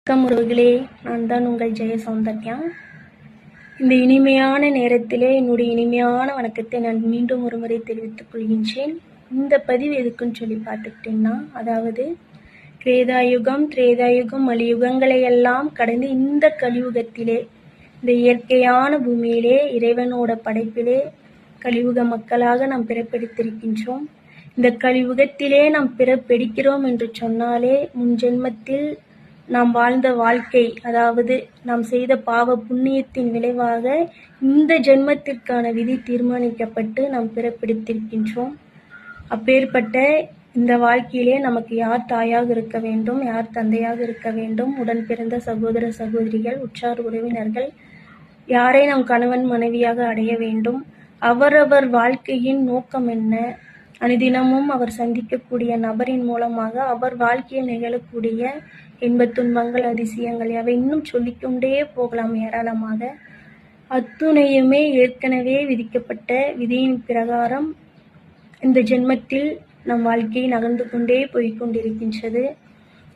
வணக்கம் உறவுகளே, நான் தான் உங்கள் ஜெயசௌந்தர்யா. இந்த இனிமையான நேரத்திலே என்னுடைய இனிமையான வணக்கத்தை நான் மீண்டும் ஒரு முறை தெரிவித்துக் கொள்கின்றேன். இந்த பதிவு எதுக்குன்னு சொல்லி பார்த்துக்கிட்டிங்கன்னா, அதாவது திரேதாயுகம் மலியுகங்களை எல்லாம் கடந்து இந்த கலியுகத்திலே, இந்த இயற்கையான பூமியிலே, இறைவனோட படைப்பிலே கலியுக மக்களாக நாம் பிறப்பெடுத்திருக்கின்றோம். இந்த கலியுகத்திலே நாம் பிறப்பெடுக்கிறோம் என்று சொன்னாலே, முன் ஜென்மத்தில் நாம் வாழ்ந்த வாழ்க்கை, அதாவது நாம் செய்த பாவ புண்ணியத்தின் விளைவாக இந்த ஜென்மத்திற்கான விதி தீர்மானிக்கப்பட்டு நாம் பிறப்பெடுத்திருக்கின்றோம். அப்பேற்பட்ட இந்த வாழ்க்கையிலே நமக்கு யார் தாயாக இருக்க வேண்டும், யார் தந்தையாக இருக்க வேண்டும், உடன் பிறந்த சகோதர சகோதரிகள், உற்றார் உறவினர்கள், யாரை நாம் கணவன் மனைவியாக அடைய வேண்டும், அவரவர் வாழ்க்கையின் நோக்கம் என்ன, அனுதினமும் அவர் சந்திக்கக்கூடிய நபரின் மூலமாக அவர் வாழ்க்கையில் நிகழக்கூடிய இன்பத் துன்பங்கள், அதிசயங்கள், அவை இன்னும் சொல்லிக்கொண்டே போகலாம் ஏராளமாக. அத்துணையுமே ஏற்கனவே விதிக்கப்பட்ட விதியின் பிரகாரம் இந்த ஜென்மத்தில் நம் வாழ்க்கை நகர்ந்து கொண்டே போய்கொண்டிருக்கின்றது.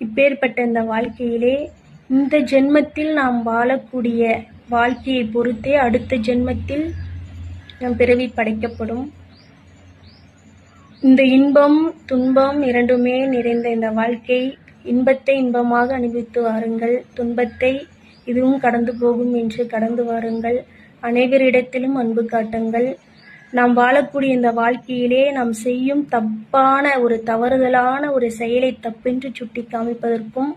இப்பேற்பட்ட இந்த வாழ்க்கையிலே இந்த ஜென்மத்தில் நாம் வாழக்கூடிய வாழ்க்கையை பொறுத்தே அடுத்த ஜென்மத்தில் நம் பிறவி படைக்கப்படும். இந்த இன்பம் துன்பம் இரண்டுமே நிறைந்த இந்த வாழ்க்கை, இன்பத்தை இன்பமாக அனுபவித்து வாருங்கள், துன்பத்தை இதுவும் கடந்து போகும் என்று கடந்து வாருங்கள். அனைவரிடத்திலும் அன்பு காட்டுங்கள். நாம் வாழக்கூடிய இந்த வாழ்க்கையிலே நாம் செய்யும் தப்பான ஒரு தவறுதலான ஒரு செயலை தப்பென்று சுட்டி காமிப்பதற்கும்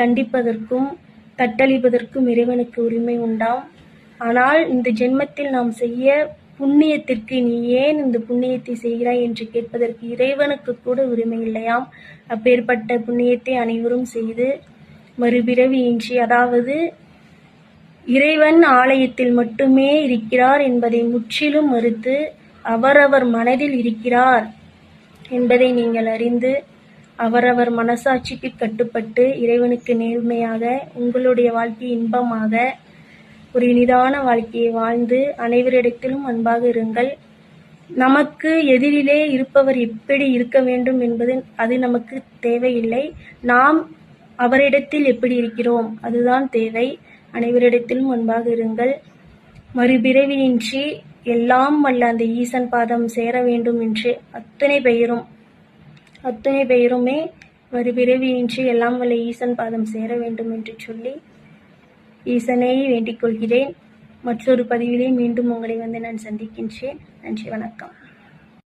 தண்டிப்பதற்கும் தட்டளிப்பதற்கும் இறைவனுக்கு உரிமை உண்டாம். ஆனால் இந்த ஜென்மத்தில் நாம் செய்ய புண்ணியத்திற்கு நீ ஏன் இந்த புண்ணியத்தை செய்கிறாய் என்று கேட்பதற்கு இறைவனுக்கு கூட உரிமை இல்லையாம். அப்பேற்பட்ட புண்ணியத்தை அனைவரும் செய்து மறுபிறவியின்றி, அதாவது இறைவன் ஆலயத்தில் மட்டுமே இருக்கிறார் என்பதை முற்றிலும் மறுத்து அவரவர் மனதில் இருக்கிறார் என்பதை நீங்கள் அறிந்து அவரவர் மனசாட்சிக்கு கட்டுப்பட்டு இறைவனுக்கு நேர்மையாக உங்களுடைய வாழ்க்கை இன்பமாக ஒரு இனிதான வாழ்க்கையை வாழ்ந்து அனைவரிடத்திலும் அன்பாக இருங்கள். நமக்கு எதிரிலே இருப்பவர் எப்படி இருக்க வேண்டும் என்பது அது நமக்கு தேவையில்லை. நாம் அவரிடத்தில் எப்படி இருக்கிறோம் அதுதான் தேவை. அனைவரிடத்திலும் அன்பாக இருங்கள். மறுபிறவியின்றி எல்லாம் வல்ல அந்த ஈசன் பாதம் சேர வேண்டும் என்று அத்தனை பெயருமே மறுபிறவியின்றி எல்லாம் வல்ல ஈசன் பாதம் சேர வேண்டும் என்று சொல்லி ஈசனை வேண்டிக் கொள்கிறேன். மற்றொரு பதிவிலே மீண்டும் உங்களை நான் சந்திக்கின்றேன். நன்றி, வணக்கம்.